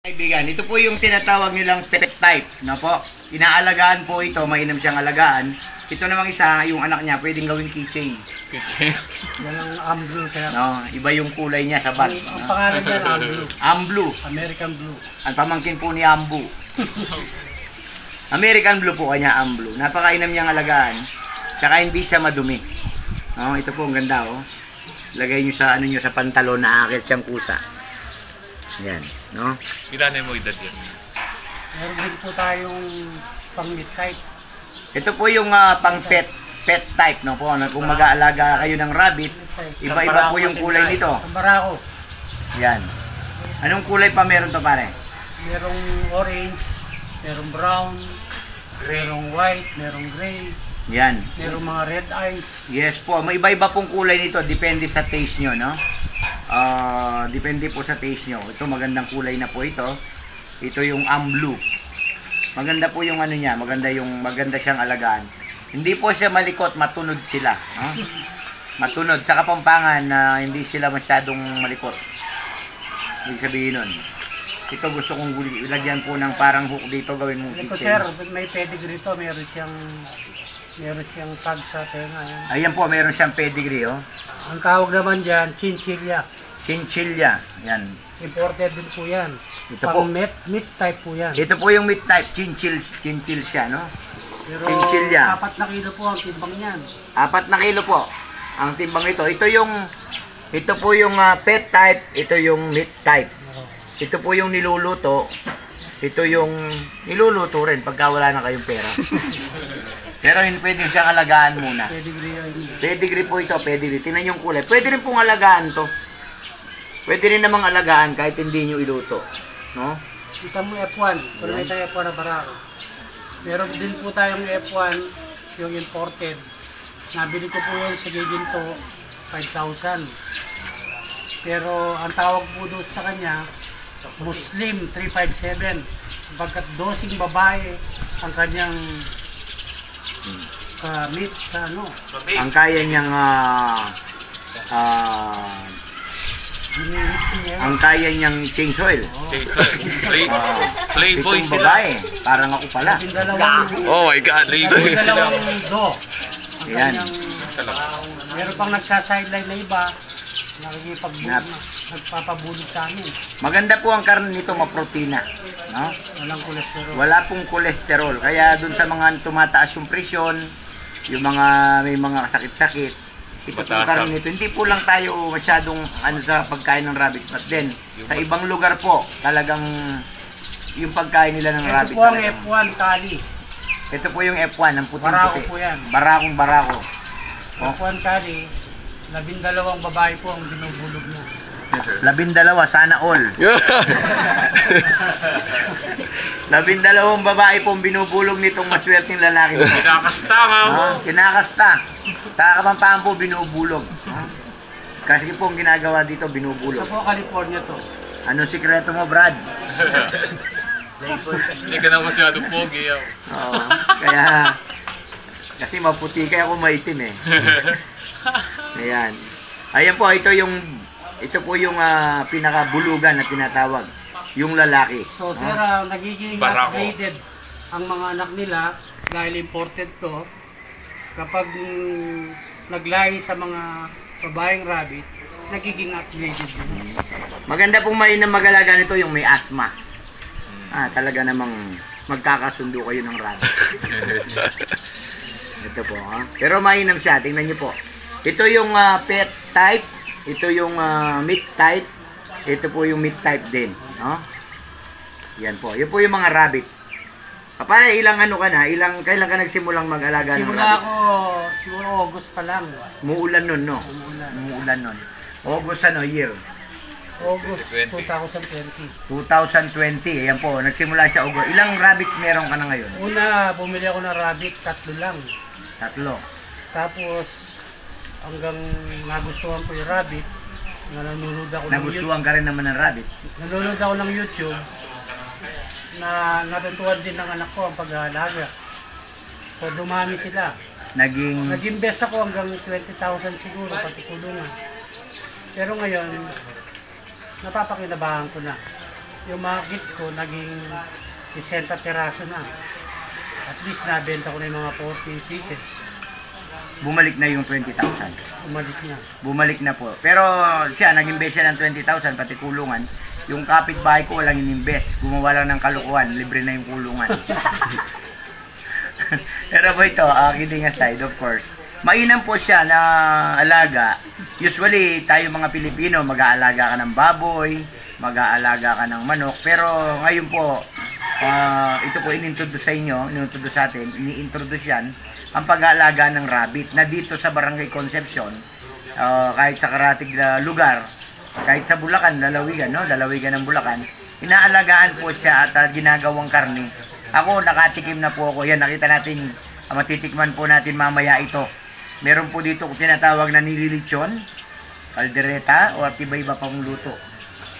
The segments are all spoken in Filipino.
Kaibigan, ito po yung tinatawag nilang pet type, no po? Inaalagaan po ito, mainam siyang alagaan. Ito namang isa, yung anak niya, pwedeng gawing keychain. Keychain? Yan ang Amblue, sir. No, iba yung kulay niya sa bat. Ang pangalan niya, Amblue. Amblue. American Blue. Ang pamangkin po ni Ambu. American Blue po kanya, Amblue. Napakainam niyang alagaan. Tsaka hindi siya madumi. No, ito po ang ganda, oh. Lagay niyo sa ano niyo sa pantalon na akit siyang kusa. Yan, no? Ilan mo edad yan? Meron din po tayong pang-meat type. Ito po yung pang pet type, no po. Kung mag-aalaga kayo ng rabbit, iba-iba po yung kulay nito. Ang barako. Yan. Anong kulay pa meron to, pare? Merong orange, merong brown, merong white, merong gray, Yan. merong mga red eyes. Yes po, may iba-iba pong kulay nito, depende sa taste nyo, no? Depende po sa taste nyo. Ito magandang kulay na po ito. Ito yung Amblue. Maganda po yung ano niya, maganda siyang alagaan. Hindi po siya malikot, matunod sila, no? Matunod sa Kapampangan na hindi sila masyadong malikot. Ibig sabihin nun. Ito gusto kong ilagyan po ng parang hook dito, gawin mong Ito kitchen. sir, may pedigree to, meron siyang tag sa tenga. Yan. Ayan po, meron siyang pedigree, oh. Ang tawag naman dyan, chinchilla. Chinchilla. Yan. Imported din po yan. Ito po. Pang meat type po yan. Ito po yung meat type, chinchill siya, no? Pero chinchilla. 4 na kilo po ang timbang niyan. 4 na kilo po ang timbang nito. Ito po yung pet type, ito yung meat type. Ito po yung niluluto. Ito yung niluluto rin pagka wala na kayong pera. Pero hindi pwede siyang alagaan muna. Pedigree po ito, pedigree. Tingnan yung kulay. Pwede rin pong alagaan to. Pwede rin namang alagaan kahit hindi nyo iluto. No? Kita mo F1. Kung may tayo F1 na barako. Meron din po tayong F1, yung imported. Nabili ko po yun sa Giginto, 5,000. Pero ang tawag po doon sa kanya, Muslim 357. Pagkat dosing babae ang kanyang meat sa ano. Ang kaya niyang ang kaya niyang change oil. Playboy Itong sila. babae, parang ako pala. Oh my God, Playboy sila. Dalawang do. Ang Yan. kanyang, meron pang nagsa-sideline na iba, nagpapabulog sa amin. Maganda po ang karne nito, maprotina. No? Walang kolesterol. Wala pong kolesterol. Kaya dun sa mga tumataas yung presyon, yung mga may mga sakit-sakit, ito po karne nito. Hindi po lang tayo masyadong sa pagkain ng rabbit. But then, sa ibang lugar po, talagang yung pagkain nila ng rabbit. Ito po ang F1 Kali. Ito po yung F1, ang puting-puti. Barako po yan. Barakong barako. F1 Kali, 12 babae po ang binubulog niya. 12, sana all. 12 babae pong binubulog nitong maswerteng lalaki. Kinakasta nga mo. Kinakasta. Sa Kapampangan po binubulog. Kasi po ang ginagawa dito, binubulog. Ito po California to. Anong sikreto mo, Brad? Hindi ka na masyadong pogi. Oo. Kaya, kasi maputi kaya ako maitim eh. Ayan. Ayan po, ito po yung pinakabulugan na tinatawag. Yung lalaki. So sir, nagiging Barako. upgraded ang mga anak nila dahil imported to. Kapag naglahi sa mga babaeng rabbit, nagiging upgraded din. Maganda pong mainam mag-alaga nito yung may asthma. Talaga namang magkakasundo kayo ng rabbit. Ito po, ha? Pero mainam siya, tingnan niyo po. Ito yung pet type, ito yung meat type, ito po yung meat type din, no? Yan po. Yan po yung mga rabbit. Para ilang ano ka na, kailan ka nagsimulang mag-alaga ng Simula rabbit? ako, siguro August pa lang. Muulan nun, no? Muulan nun. August year? August 2020. 2020, ayan po, nagsimula siya August. Ilang rabbit meron ka na ngayon? Una, bumili ako ng rabbit, 3 lang. 3. Tapos, hanggang nagustuhan ko yung rabbit, nanonood ako Nagustuhan ka rin naman ng rabbit? Nanonood ako ng YouTube na natutuwan din ng anak ko ang pag-aalaga. So, dumami sila. Nag-invest ako hanggang 20,000 siguro, pati kulungan. Pero ngayon, napapakinabahan ko na. yung mga kits ko naging 60 piraso na. At least nabenta ko na yung mga 40 pieces. Bumalik na yung 20,000. Umalik na. Bumalik na po. Pero siya, nag-invest siya ng 20,000, pati kulungan. Yung kapitbahay ko walang in-invest. Gumawa lang ng kalukuhan, libre na yung kulungan. Pero po ito, kidding aside, of course. Mainam po siya na alaga. Usually, tayo mga Pilipino, mag-aalaga ka ng baboy, mag-aalaga ka ng manok. Pero ngayon po, ito po inintroduce sa inyo, inintroduce sa atin, ini-introduce yan, ang pag-aalaga ng rabbit na dito sa Barangay Concepcion, kahit sa karatig na lugar, kahit sa Bulacan, lalawigan, no? Lalawigan ng Bulacan, inaalagaan po siya at ginagawang karne. Ako, nakatikim na po ako. Yan, nakita natin, matitikman po natin mamaya ito. Meron po dito tinatawag na nililitsyon, kaldereta, o at iba-iba pang luto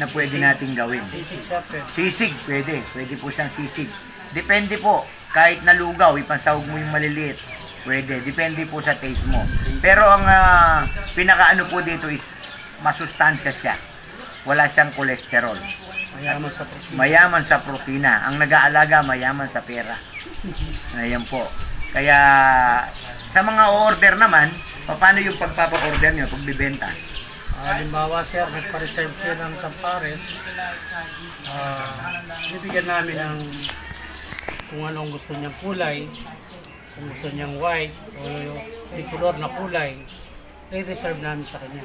na pwede nating gawin. Sisig siya, Sisig, pwede. Pwede po siyang sisig. Depende po. Kahit nalugaw, ipansahog mo yung maliliit. Pwede. Depende po sa taste mo. Pero ang pinakaano po dito is masustansya siya. Wala siyang kolesterol. Mayaman sa protein. Mayaman sa protina. Ang nag-aalaga, mayaman sa pera. Ayan po. Kaya, sa mga order naman, paano yung pagpapa-order nyo, pagbibenta? Halimbawa, sir, nagpa-reserve siya ng sampares. Bibigyan namin ng kung anong gusto niyang kulay, kung gusto niyang white o tricolor na kulay, i-reserve namin sa kanya.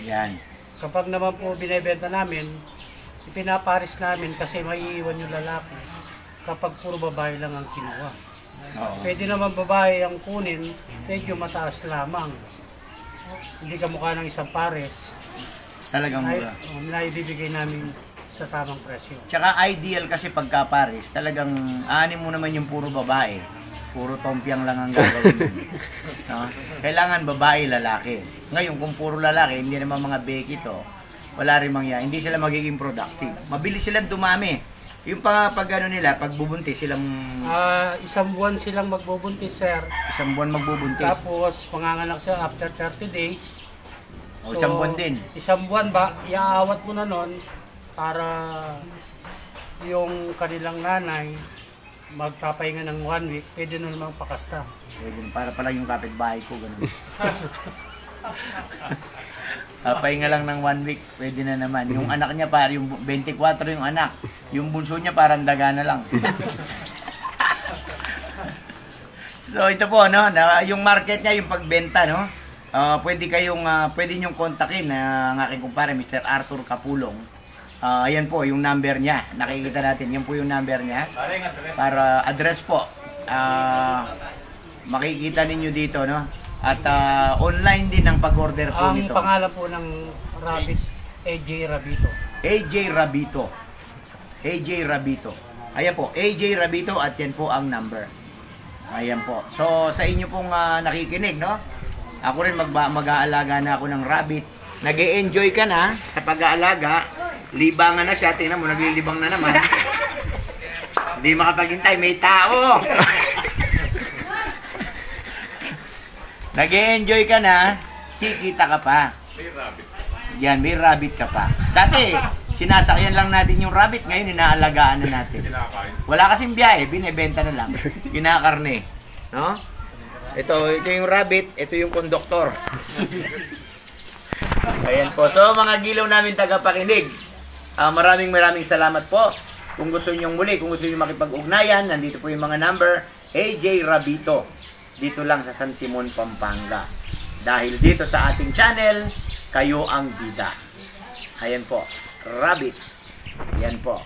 Yan. Kapag naman po binibenta namin, ipinaparis namin kasi maiiwan yung lalaki kapag puro babae lang ang kinuha. Oo. Pwede naman babae ang kunin, medyo mataas lamang. Hindi kamukha ng isang pares, Talagang mura. naibibigay namin sa tamang presyo. Tsaka ideal kasi pagka pares, talagang aanin mo naman yung puro babae. Puro tompiang lang ang gagawin mo. No? Kailangan babae, lalaki. Ngayon, kung puro lalaki, hindi naman mga beki to, wala rin mangyayari. Hindi sila magiging productive. Mabilis silang dumami. Yung pag ano nila, pag bubuntis silang... Isang buwan silang magbubuntis, sir. Isang buwan magbubuntis. Tapos, manganganak siya after 30 days. O isang buwan din. Isang buwan ba, iaawat mo na nun para yung kanilang nanay magpapahinga ng 1 week, pwede na namang pakasta. Pwede, para pala yung kapitbahay ko, ganun. Pahinga lang ng 1 week, pwede na naman. Yung anak niya, para yung 24 yung anak. Yung bunso niya, parang daga na lang. So, ito po, no? Yung market niya, yung pagbenta, no? Pwede niyong kontakin ang aking kumpare, Mr. Arthur Capulong. Ayan po, yung number niya. Nakikita natin, yan po yung number niya. Para address po. Makikita ninyo dito, no? At online din ang pag-order po Ang nito. Ang pangalan po ng rabbit, AJ Rabito. AJ Rabito. AJ Rabito. Ayan po, AJ Rabito at yan po ang number. Ayan po. So, sa inyo pong nakikinig, no? Ako rin mag-aalaga na ako ng rabbit. Nag-e-enjoy ka na sa pag-aalaga. Libangan na siya. Tingnan mo, naglilibang na naman. Hindi makapaghintay, may tao. Nag-e-enjoy ka na, kikita ka pa. Yan, may rabbit ka pa. Dati, sinasakyan lang natin yung rabbit. Ngayon, inaalagaan na natin. Wala kasing biyahe, binibenta na lang. Kinakarne. No? Ito yung rabbit, ito yung konduktor. Ayan po. So, mga gilaw namin tagapakinig, maraming salamat po. Kung gusto niyo muli, kung gusto niyo makipag-ugnayan, nandito po yung mga number, AJ Rabito. Dito lang sa San Simon, Pampanga. Dahil dito sa ating channel, kayo ang bida. Ayan po, rabbit. Ayan po.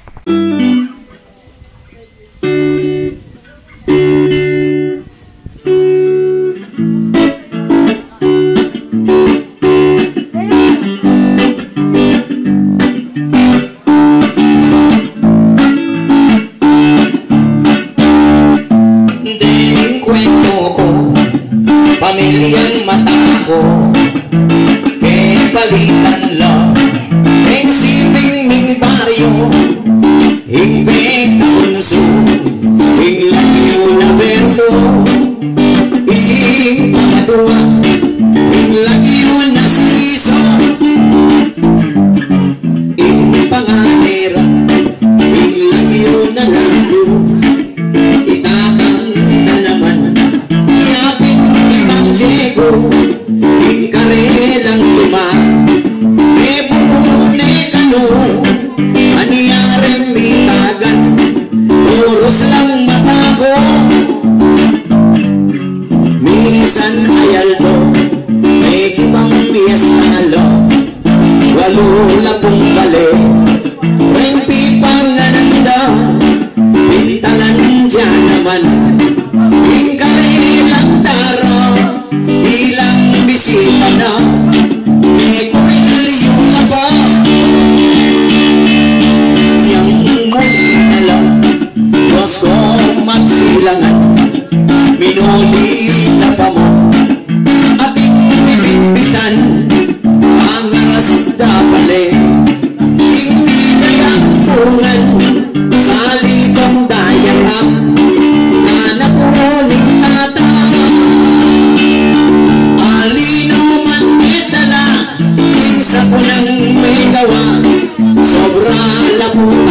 Pamilyang mataho, kaya palitan lang ang siping ng baryo, hingpit unso, hing lagyo na berto, hing pangadua, hing lagyo na siso, hing panganira,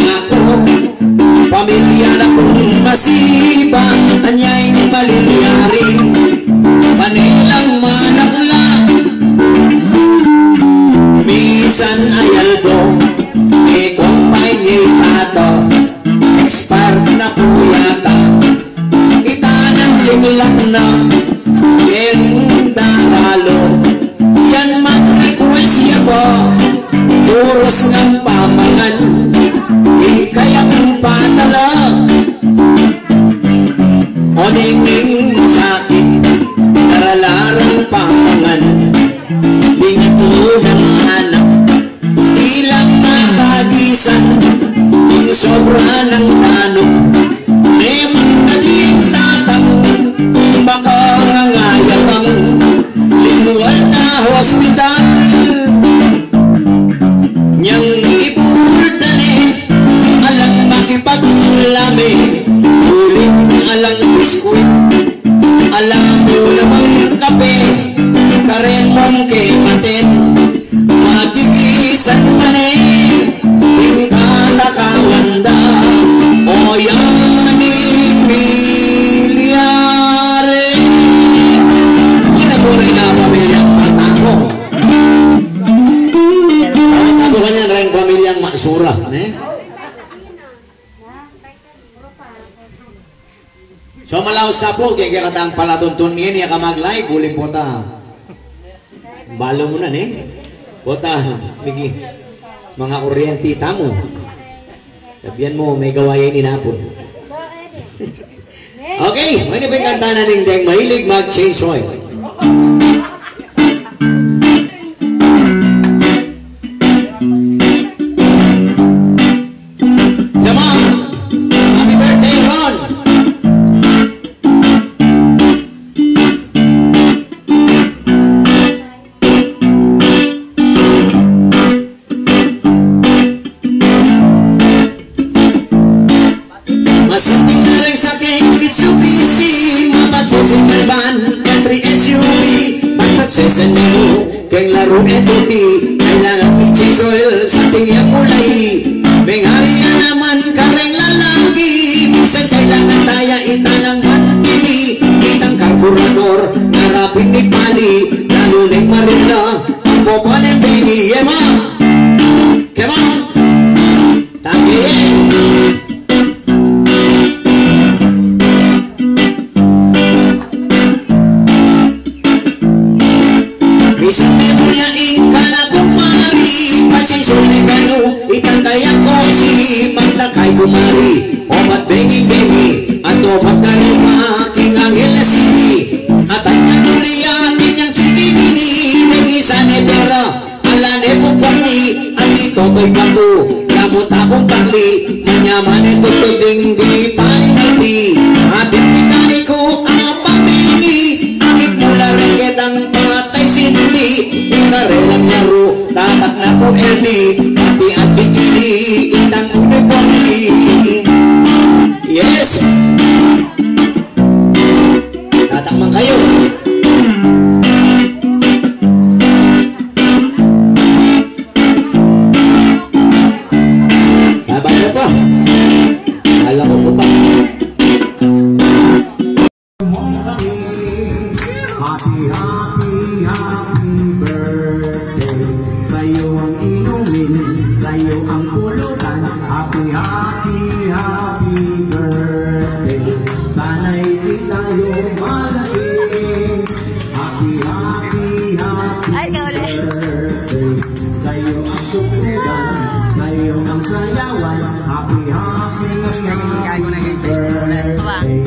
ako pamilya na kong masiba anyay malinyari panilang manakla misan ayaldo e kumpay niya tato expert na po yata itanang liglang na daralo yan mag-request siya po puros ng pamangan di kayang patala o ninging sakit naralarang pamangan di nga ng anak ilang makagisan yung sobra ng tanong di magkaling tatang baka ngayabang linuwal na hospital niyang ipultane alang makipaglami ulit alang biskuit alang mo namang kape karen mong kematin magigisan pa yung katakawanda o yaning milyari kinaburay na pamilyang patako patako kanyan rin pamilyang maksura so malaos na po kaya katang palatuntun ngayon iya ka mag-live uling po ta balo mo na po ta bigi mga kuryente tamo sabihan mo may gawain inapon okay may nabing na ning deng mahilig mag-change oil come on happy birthday Ron masunting na rin sa aking Mitsubishi mapagkutsin kalban entry SUV bakit sesen mo keng laro etuti kailangan i-change oil sa ating yung kulay may hariya naman kareng lalaki minsan kailangan taya itanang matini itang karburador narapin ni Pali lalo neng marula ang bobo ng baby yema come on tagi isang memoria ka na kumari pachinso na gano itandayang ko si maglakay kumari o matbengi-bengi at o magkalupa king angel na sini at ang nanuliatin niyang chikimini nag-isa ni pera ala ne pupati at dito ko'y plato lamot akong pakli manyaman e tutuding di paninati at ipitani ko ang pamili angit mula rin ang patay sindi ikarelang laro tatak na po LD pati at bikini itang uniforme yes tatak man kayo babag na pa alam mo pa happy birthday sa'yo ang inumin sa'yo ang pulutan happy birthday sana'y di tayo malasing happy birthday sa'yo ang sukugan sa'yo ang sayawan happy birthday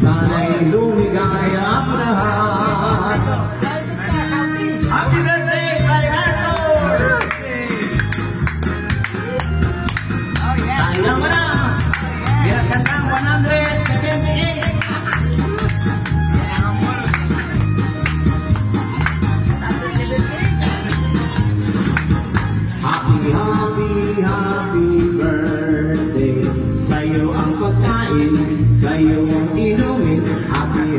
sana'y lumigaya ang lahat happy birthday Alejandro sayang mo na biar kasang 178 happy birthday sa'yo ang pagkain sa'yo ang inumin happy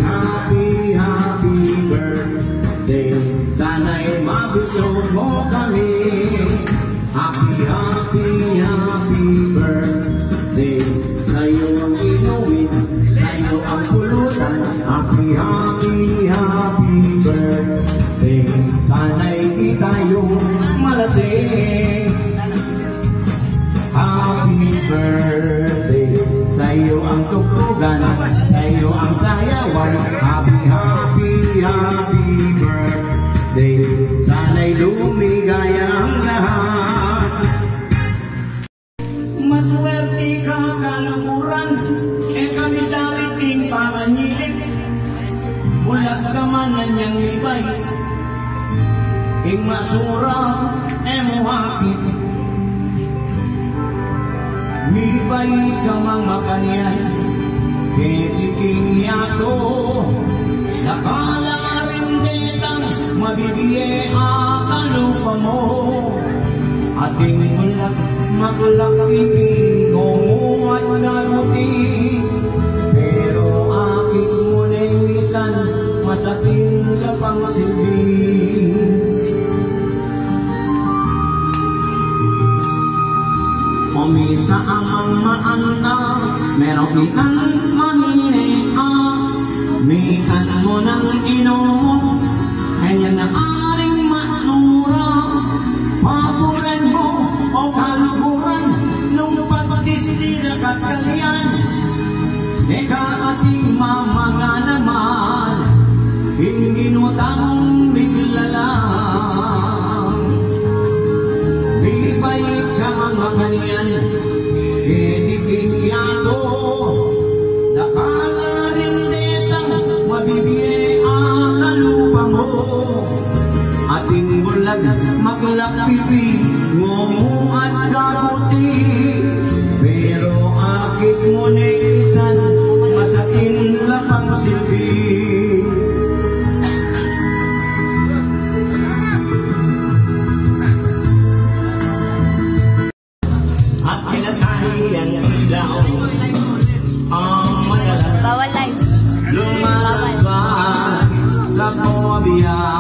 birthday sana'y mabusog mo kami happy birthday birthday. Sa'yo ang inumin, sa'yo ang pulutan. Happy, happy, happy birthday. Sana'y di tayong malasing. Happy birthday. Sa'yo ang tugtugan, sa'yo ang sayawan. Happy, happy, happy birthday. Sana'y lumigaya ang lahat. Maswerte ka kalukuran, kami dariting pamanyilip. Bulag ka man na niyang libay, masura muhakit. Mibay ka mga kanyan, kikiking yato. Nakala rin ditang mabibigay ang lupa mo. Ating maglakipin mo at naguti. Pero akit mo na imisan, masating ka pang silbi. Umisa ang maana, meron ikan manginea. Miikan mo ng inom, kanya na aring manura. Papuran mo o kalukuran, nung pagdistira kakalian. Eka ating mamanga naman, hinginutang bigla lang. Bibay ka mga kanyan, kidiking yato. Nakala rin detang mabibigay ang kalupa mo. Ating bulag maglapipi, ngomo at kaguti. Pero akit mo na isan, masakin lapang silbi. At pinatahiyan ilaw ang madalas bawal live. lumalabas sa pawabiyan.